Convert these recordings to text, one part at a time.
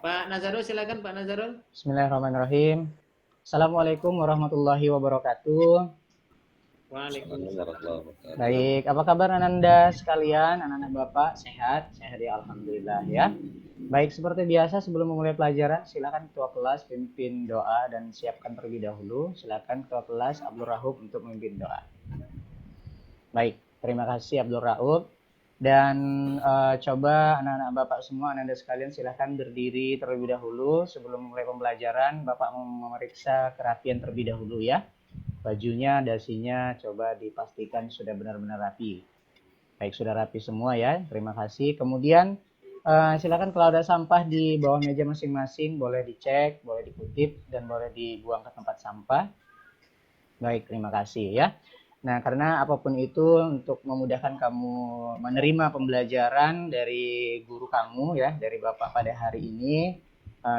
Pak Nazarul, silakan Pak Nazarul. Bismillahirrahmanirrahim. Assalamualaikum warahmatullahi wabarakatuh. Waalaikumsalam. Assalamualaikum warahmatullahi wabarakatuh. Baik, apa kabar Ananda sekalian? Anak-anak Bapak sehat? Sehat ya, alhamdulillah ya. Baik, seperti biasa sebelum memulai pelajaran, silakan ketua kelas pimpin doa dan siapkan terlebih dahulu. Silakan ketua kelas Abdul Rahub untuk memimpin doa. Baik, terima kasih Abdul Raub. Dan coba anak-anak Bapak semua, Anda sekalian silahkan berdiri terlebih dahulu. Sebelum mulai pembelajaran, Bapak mau memeriksa kerapian terlebih dahulu ya. Bajunya, dasinya coba dipastikan sudah benar-benar rapi. Baik, sudah rapi semua ya, terima kasih. Kemudian silakan kalau ada sampah di bawah meja masing-masing, boleh dicek, boleh dikutip, dan boleh dibuang ke tempat sampah. Baik, terima kasih ya. Nah, karena apapun itu untuk memudahkan kamu menerima pembelajaran dari guru kamu ya, dari Bapak pada hari ini,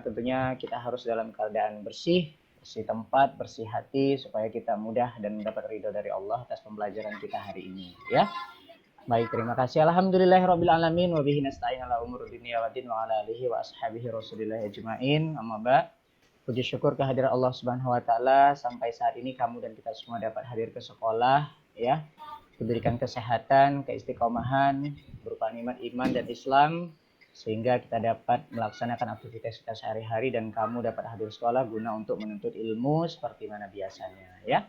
tentunya kita harus dalam keadaan bersih, bersih tempat, bersih hati, supaya kita mudah dan mendapat ridho dari Allah atas pembelajaran kita hari ini ya. Baik, terima kasih. Alhamdulillahirabbil alamin wa bihi nasta'in ala umuri dunya waddin wa ala alihi wa ashabihi rasulillah ajmain. Amma ba'd. Puji syukur kehadirat Allah Subhanahu wa taala sampai saat ini kamu dan kita semua dapat hadir ke sekolah ya. Diberikan kesehatan, keistiqomahan berupa nikmat iman dan Islam sehingga kita dapat melaksanakan aktivitas kita sehari-hari dan kamu dapat hadir sekolah guna untuk menuntut ilmu seperti mana biasanya ya.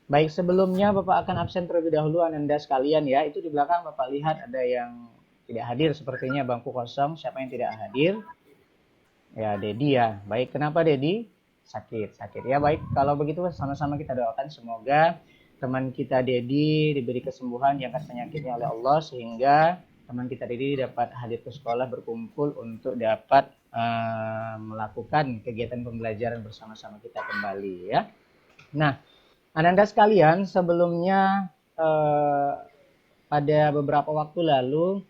Baik, sebelumnya Bapak akan absen terlebih dahulu Ananda sekalian ya. Itu di belakang Bapak lihat ada yang tidak hadir sepertinya bangku kosong. Siapa yang tidak hadir? Ya, Dedi ya. Baik, kenapa Dedi? Sakit ya. Baik, kalau begitu sama-sama kita doakan semoga teman kita Dedi diberi kesembuhan, diangkat penyakitnya oleh Allah sehingga teman kita Dedi dapat hadir ke sekolah berkumpul untuk dapat melakukan kegiatan pembelajaran bersama-sama kita kembali ya. Nah, Ananda sekalian, sebelumnya pada beberapa waktu lalu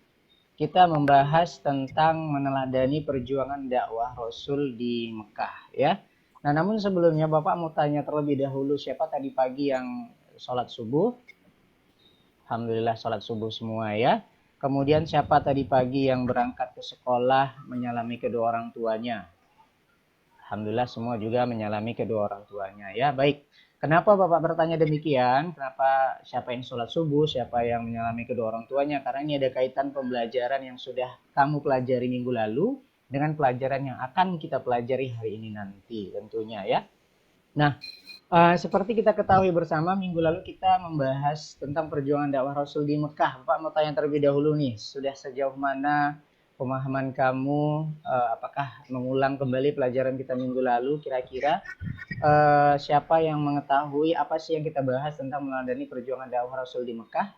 kita membahas tentang meneladani perjuangan dakwah Rasul di Mekah ya. Nah, namun sebelumnya Bapak mau tanya terlebih dahulu siapa tadi pagi yang sholat subuh? Alhamdulillah sholat subuh semua ya. Kemudian siapa tadi pagi yang berangkat ke sekolah menyalami kedua orang tuanya? Alhamdulillah semua juga menyalami kedua orang tuanya ya. Baik. Kenapa Bapak bertanya demikian? Kenapa siapa yang sholat subuh, siapa yang menyalami kedua orang tuanya? Karena ini ada kaitan pembelajaran yang sudah kamu pelajari minggu lalu dengan pelajaran yang akan kita pelajari hari ini nanti tentunya ya. Nah, seperti kita ketahui bersama minggu lalu kita membahas tentang perjuangan dakwah Rasul di Mekah. Bapak mau tanya terlebih dahulu nih, sudah sejauh mana pemahaman kamu? Apakah mengulang kembali pelajaran kita minggu lalu? Kira-kira siapa yang mengetahui apa sih yang kita bahas tentang meneladani perjuangan dakwah Rasul di Mekah?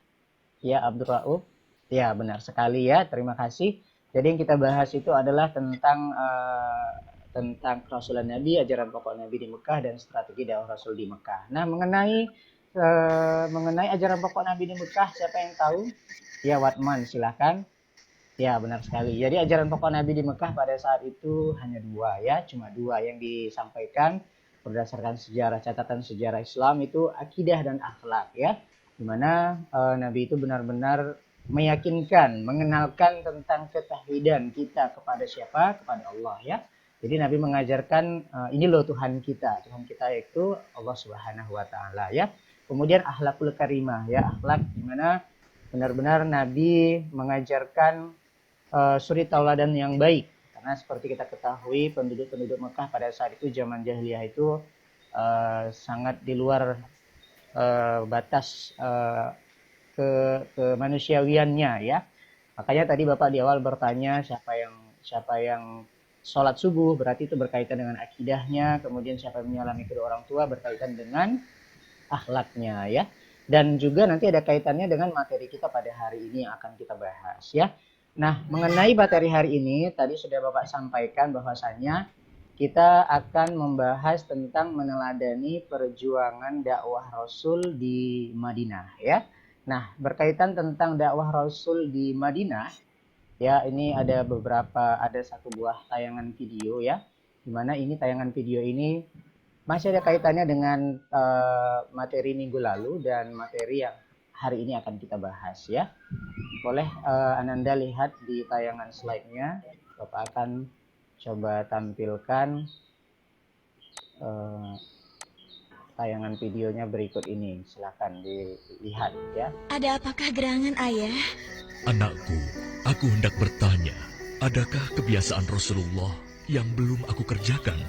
Ya, Abdul Rauf. Ya, benar sekali ya. Terima kasih. Jadi yang kita bahas itu adalah tentang kerasulan Nabi, ajaran pokok Nabi di Mekah dan strategi dakwah Rasul di Mekah. Nah, mengenai ajaran pokok Nabi di Mekah, siapa yang tahu? Ya, Watman, silahkan. Ya, benar sekali. Jadi ajaran pokok Nabi di Mekah pada saat itu hanya dua ya, cuma dua yang disampaikan berdasarkan sejarah, catatan sejarah Islam itu akidah dan akhlak ya. Di mana Nabi itu benar-benar meyakinkan, mengenalkan tentang ketauhidan kita kepada siapa? Kepada Allah ya. Jadi Nabi mengajarkan ini loh Tuhan kita. Tuhan kita yaitu Allah Subhanahu wa taala ya. Kemudian akhlakul karimah ya, akhlak di mana benar-benar Nabi mengajarkan suri tauladan yang baik karena seperti kita ketahui penduduk-penduduk Mekah pada saat itu zaman jahiliyah itu sangat di luar batas kemanusiawiannya ya. Makanya tadi Bapak di awal bertanya siapa yang sholat subuh berarti itu berkaitan dengan akidahnya, kemudian siapa yang menyalami kedua orang tua berkaitan dengan akhlaknya ya. Dan juga nanti ada kaitannya dengan materi kita pada hari ini yang akan kita bahas ya. Nah, mengenai materi hari ini tadi sudah Bapak sampaikan bahwasanya kita akan membahas tentang meneladani perjuangan dakwah Rasul di Madinah ya. Nah, berkaitan tentang dakwah Rasul di Madinah ya, ini ada satu buah tayangan video ya. Di mana ini tayangan video ini masih ada kaitannya dengan materi minggu lalu dan materi yang hari ini akan kita bahas ya. Boleh Ananda lihat di tayangan slide-nya. Bapak akan coba tampilkan tayangan videonya berikut ini. Silakan dilihat ya. Ada apakah gerangan, Ayah? Anakku, aku hendak bertanya, adakah kebiasaan Rasulullah yang belum aku kerjakan?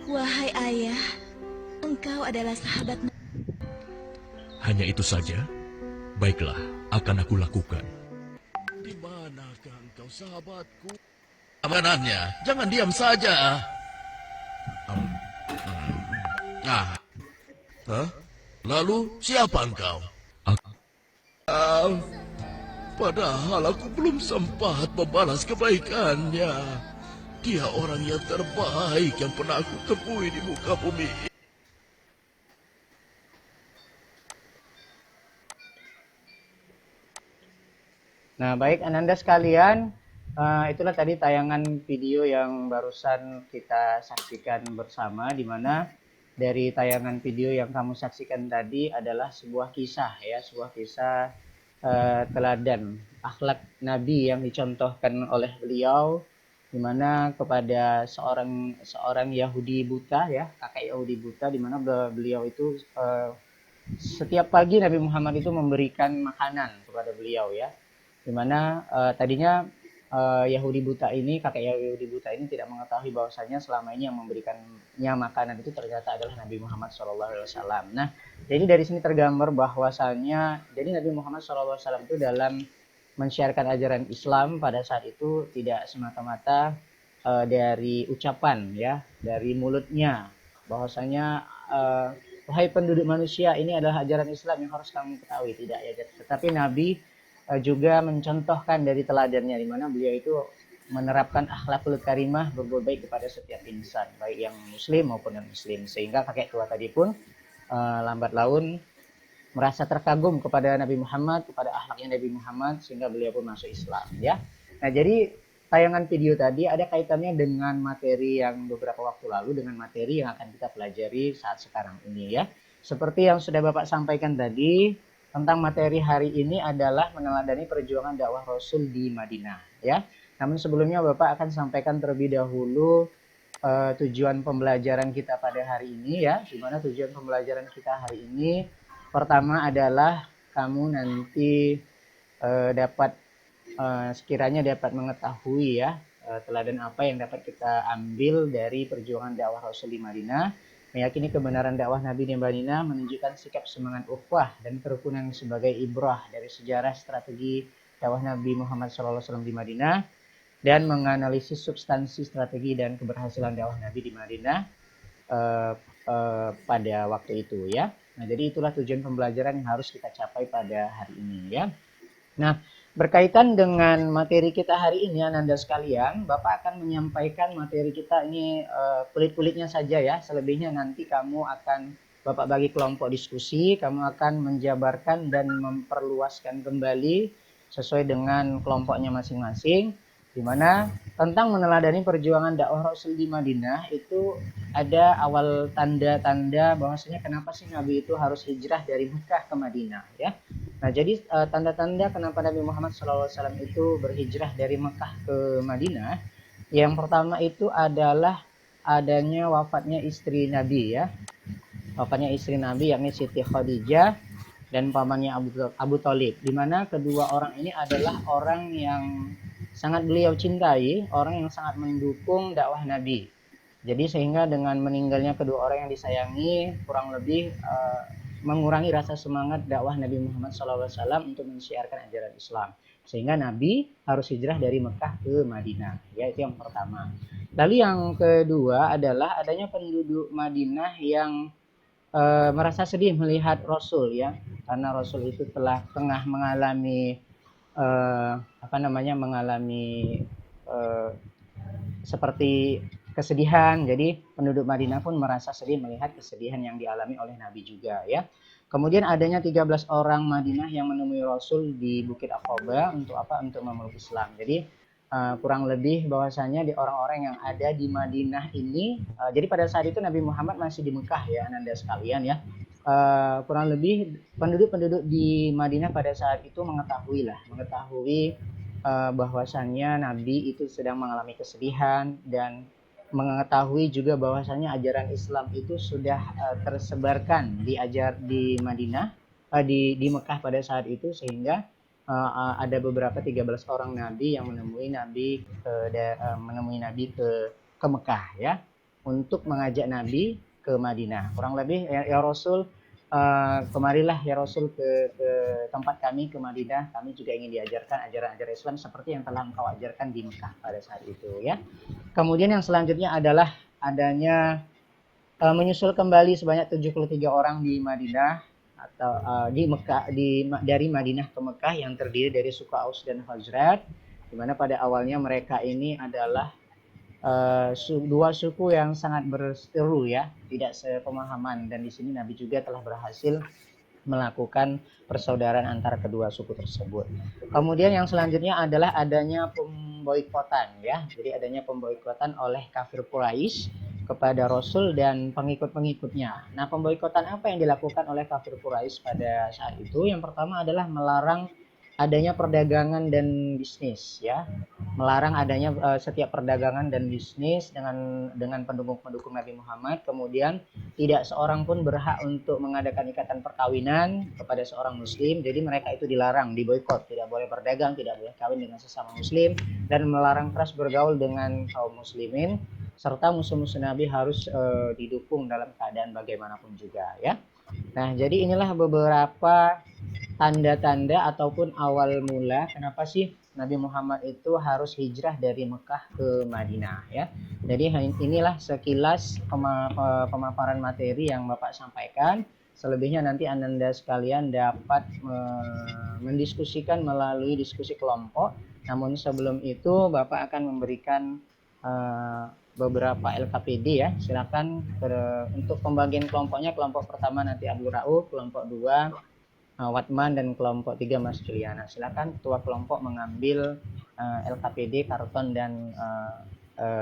Wahai Ayah, engkau adalah sahabat Hanya itu saja? Baiklah, akan aku lakukan. Di manakah engkau, sahabatku? Amanahnya, jangan diam saja. Nah, lalu siapa engkau? Padahal aku belum sempat membalas kebaikannya. Dia orang yang terbaik yang pernah aku temui di muka bumi. Nah, baik Ananda sekalian, itulah tadi tayangan video yang barusan kita saksikan bersama, di mana dari tayangan video yang kamu saksikan tadi adalah sebuah kisah ya, sebuah kisah teladan akhlak Nabi yang dicontohkan oleh beliau, di mana kepada seorang Yahudi buta ya, kakek Yahudi buta, di mana beliau itu setiap pagi Nabi Muhammad itu memberikan makanan kepada beliau ya. Dimana tadinya Yahudi buta ini, kakek Yahudi buta ini tidak mengetahui bahwasanya selama ini yang memberikannya makanan itu ternyata adalah Nabi Muhammad SAW. Nah, jadi dari sini tergambar bahwasanya jadi Nabi Muhammad SAW itu dalam mensiarkan ajaran Islam pada saat itu tidak semata-mata dari ucapan ya, dari mulutnya, bahwasanya wahai penduduk manusia, ini adalah ajaran Islam yang harus kamu ketahui, tidak ya. Tetapi Nabi juga mencontohkan dari teladannya, di mana beliau itu menerapkan akhlakul karimah, berbuat baik kepada setiap insan, baik yang muslim maupun non muslim, sehingga kakek tua tadi pun lambat laun merasa terkagum kepada Nabi Muhammad, kepada akhlaknya Nabi Muhammad, sehingga beliau pun masuk Islam ya. Nah, jadi tayangan video tadi ada kaitannya dengan materi yang beberapa waktu lalu, dengan materi yang akan kita pelajari saat sekarang ini ya. Seperti yang sudah Bapak sampaikan tadi, tentang materi hari ini adalah meneladani perjuangan dakwah Rasul di Madinah ya. Namun sebelumnya Bapak akan sampaikan terlebih dahulu tujuan pembelajaran kita pada hari ini ya. Di mana tujuan pembelajaran kita hari ini pertama adalah kamu nanti sekiranya dapat mengetahui ya teladan apa yang dapat kita ambil dari perjuangan dakwah Rasul di Madinah. Meyakini kebenaran dakwah Nabi di Madinah, menunjukkan sikap semangat ukhuwah dan kerukunan sebagai ibrah dari sejarah strategi dakwah Nabi Muhammad SAW di Madinah, dan menganalisis substansi strategi dan keberhasilan dakwah Nabi di Madinah pada waktu itu ya. Nah, jadi itulah tujuan pembelajaran yang harus kita capai pada hari ini ya. Nah, berkaitan dengan materi kita hari ini, Ananda sekalian, Bapak akan menyampaikan materi kita ini kulit-kulitnya saja ya. Selebihnya nanti Bapak bagi kelompok diskusi, kamu akan menjabarkan dan memperluaskan kembali sesuai dengan kelompoknya masing-masing, di mana tentang meneladani perjuangan dakwah Rasul di Madinah itu ada awal tanda-tanda bahwasanya kenapa sih Nabi itu harus hijrah dari Mekah ke Madinah ya. Nah, jadi tanda-tanda kenapa Nabi Muhammad SAW itu berhijrah dari Mekah ke Madinah, yang pertama itu adalah adanya wafatnya istri Nabi ya. Wafatnya istri Nabi yakni Siti Khadijah dan pamannya Abu Thalib, di mana kedua orang ini adalah orang yang sangat beliau cintai, orang yang sangat mendukung dakwah Nabi. Jadi sehingga dengan meninggalnya kedua orang yang disayangi, kurang lebih mengurangi rasa semangat dakwah Nabi Muhammad SAW untuk mensiarkan ajaran Islam. Sehingga Nabi harus hijrah dari Mekah ke Madinah. Ya, itu yang pertama. Lalu yang kedua adalah adanya penduduk Madinah yang merasa sedih melihat Rasul ya, karena Rasul itu tengah mengalami seperti kesedihan. Jadi penduduk Madinah pun merasa sedih melihat kesedihan yang dialami oleh Nabi juga ya. Kemudian adanya 13 orang Madinah yang menemui Rasul di Bukit Aqaba untuk apa? Untuk memeluk Islam. Jadi kurang lebih bahwasanya di orang-orang yang ada di Madinah ini, jadi pada saat itu Nabi Muhammad masih di Mekah ya, Ananda sekalian ya. Kurang lebih penduduk-penduduk di Madinah pada saat itu mengetahui bahwasannya Nabi itu sedang mengalami kesedihan dan mengetahui juga bahwasannya ajaran Islam itu sudah tersebarkan di Madinah, di Mekah pada saat itu, sehingga ada beberapa 13 orang nabi yang menemui Nabi ke Mekah ya, untuk mengajak Nabi ke Madinah. Kurang lebih ya Rasul, kemarilah ya Rasul ke tempat kami, ke Madinah. Kami juga ingin diajarkan ajaran-ajaran Islam seperti yang telah engkau ajarkan di Mekah pada saat itu ya. Kemudian yang selanjutnya adalah adanya menyusul kembali sebanyak 73 orang di Madinah atau di Mekah, dari Madinah ke Mekah, yang terdiri dari suku Aus dan Khazraj, di mana pada awalnya mereka ini adalah dua suku yang sangat berseteru ya, tidak sepemahaman, dan di sini Nabi juga telah berhasil melakukan persaudaraan antara kedua suku tersebut. Kemudian yang selanjutnya adalah adanya pemboikotan ya. Jadi adanya pemboikotan oleh kafir Quraisy kepada Rasul dan pengikut-pengikutnya. Nah, pemboikotan apa yang dilakukan oleh kafir Quraisy pada saat itu? Yang pertama adalah melarang adanya perdagangan dan bisnis ya, melarang adanya setiap perdagangan dan bisnis dengan pendukung-pendukung Nabi Muhammad. Kemudian tidak seorang pun berhak untuk mengadakan ikatan perkawinan kepada seorang muslim. Jadi mereka itu dilarang, diboikot, tidak boleh berdagang, tidak boleh kawin dengan sesama muslim, dan melarang keras bergaul dengan kaum muslimin, serta musuh-musuh Nabi harus didukung dalam keadaan bagaimanapun juga ya. Nah, jadi inilah beberapa tanda-tanda ataupun awal mula kenapa sih Nabi Muhammad itu harus hijrah dari Mekah ke Madinah ya. Jadi inilah sekilas pemaparan materi yang Bapak sampaikan. Selebihnya nanti Ananda sekalian dapat mendiskusikan melalui diskusi kelompok. Namun sebelum itu Bapak akan memberikan beberapa LKPD ya. Silakan untuk pembagian kelompoknya, kelompok pertama nanti Abdul Rauf, kelompok 2 Watman, dan kelompok 3 Mas Juliana. Silakan ketua kelompok mengambil LKPD, karton dan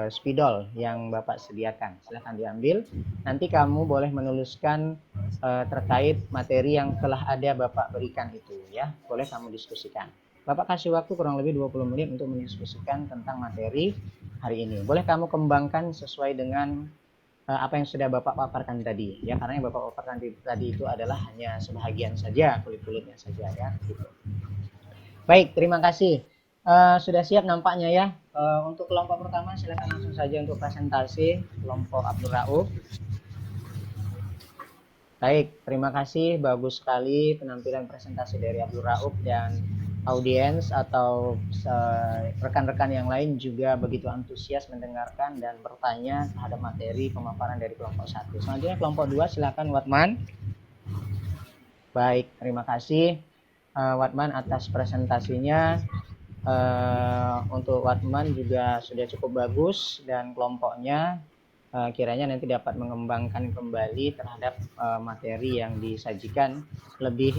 spidol yang Bapak sediakan. Silakan diambil. Nanti kamu boleh menuliskan terkait materi yang telah ada Bapak berikan itu ya. Boleh kamu diskusikan. Bapak kasih waktu kurang lebih 20 menit untuk mendiskusikan tentang materi hari ini. Boleh kamu kembangkan sesuai dengan apa yang sudah Bapak paparkan tadi ya, karena yang Bapak paparkan tadi itu adalah hanya sebahagian saja, kulit-kulitnya saja ya gitu. Baik, terima kasih. Sudah siap nampaknya ya. Untuk kelompok pertama silakan langsung saja untuk presentasi, kelompok Abdul Rauf. Baik, terima kasih, bagus sekali penampilan presentasi dari Abdul Rauf, dan audiens atau rekan-rekan yang lain juga begitu antusias mendengarkan dan bertanya terhadap materi pemaparan dari kelompok 1. Selanjutnya kelompok 2 silakan Watman. Baik, terima kasih Watman atas presentasinya. Untuk Watman juga sudah cukup bagus, dan kelompoknya kiranya nanti dapat mengembangkan kembali terhadap materi yang disajikan lebih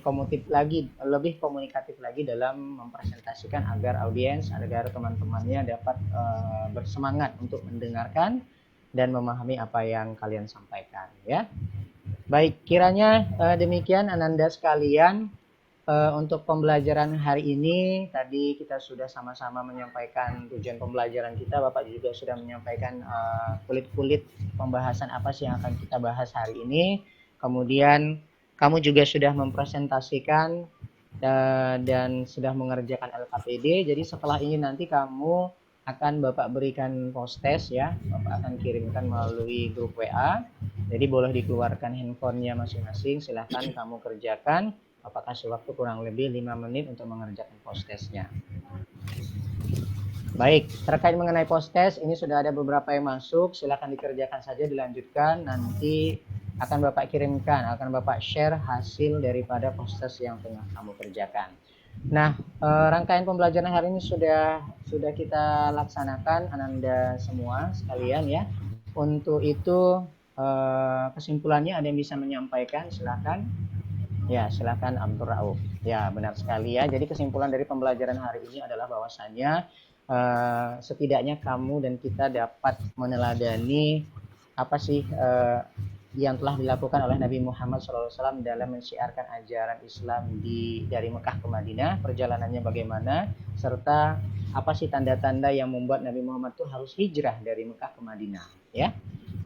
komunikatif lagi dalam mempresentasikan, agar audiens, agar teman-temannya dapat bersemangat untuk mendengarkan dan memahami apa yang kalian sampaikan ya. Baik, kiranya demikian Ananda sekalian. Untuk pembelajaran hari ini tadi kita sudah sama-sama menyampaikan tujuan pembelajaran kita. Bapak juga sudah menyampaikan kulit-kulit pembahasan apa sih yang akan kita bahas hari ini. Kemudian kamu juga sudah mempresentasikan dan sudah mengerjakan LKPD. Jadi setelah ini nanti kamu akan Bapak berikan post test ya. Bapak akan kirimkan melalui grup WA. Jadi boleh dikeluarkan handphonenya masing-masing. Silahkan kamu kerjakan. Bapak kasih waktu kurang lebih 5 menit untuk mengerjakan post testnya. Baik, terkait mengenai post test, ini sudah ada beberapa yang masuk. Silakan dikerjakan saja, dilanjutkan. Nanti akan Bapak kirimkan, akan Bapak share hasil daripada post test yang tengah kamu kerjakan. Nah, rangkaian pembelajaran hari ini sudah kita laksanakan, Ananda semua sekalian ya. Untuk itu kesimpulannya ada yang bisa menyampaikan, silakan. Ya, silakan Abdul Rauf. Ya, benar sekali ya. Jadi kesimpulan dari pembelajaran hari ini adalah bahwasannya setidaknya kamu dan kita dapat meneladani apa sih yang telah dilakukan oleh Nabi Muhammad SAW dalam mensyiarkan ajaran Islam dari Mekah ke Madinah, perjalanannya bagaimana, serta apa sih tanda-tanda yang membuat Nabi Muhammad itu harus hijrah dari Mekah ke Madinah, ya.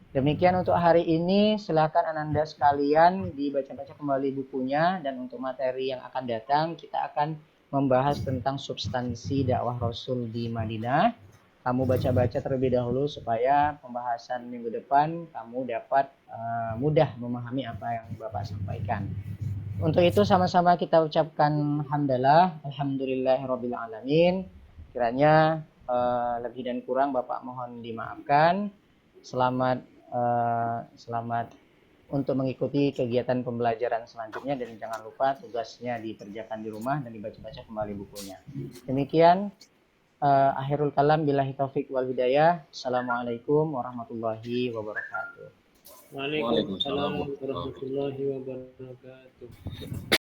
Demikian untuk hari ini, silakan Ananda sekalian dibaca-baca kembali bukunya, dan untuk materi yang akan datang kita akan membahas tentang substansi dakwah Rasul di Madinah. Kamu baca-baca terlebih dahulu supaya pembahasan minggu depan kamu dapat mudah memahami apa yang Bapak sampaikan. Untuk itu sama-sama kita ucapkan hamdalah, alhamdulillahirabbil alamin. Kiranya lebih dan kurang Bapak mohon dimaafkan. Selamat untuk mengikuti kegiatan pembelajaran selanjutnya, dan jangan lupa tugasnya dikerjakan di rumah dan dibaca-baca kembali bukunya. Demikian akhirul kalam, billahi taufik wal hidayah. Assalamualaikum warahmatullahi wabarakatuh. Waalaikumsalam warahmatullahi wabarakatuh.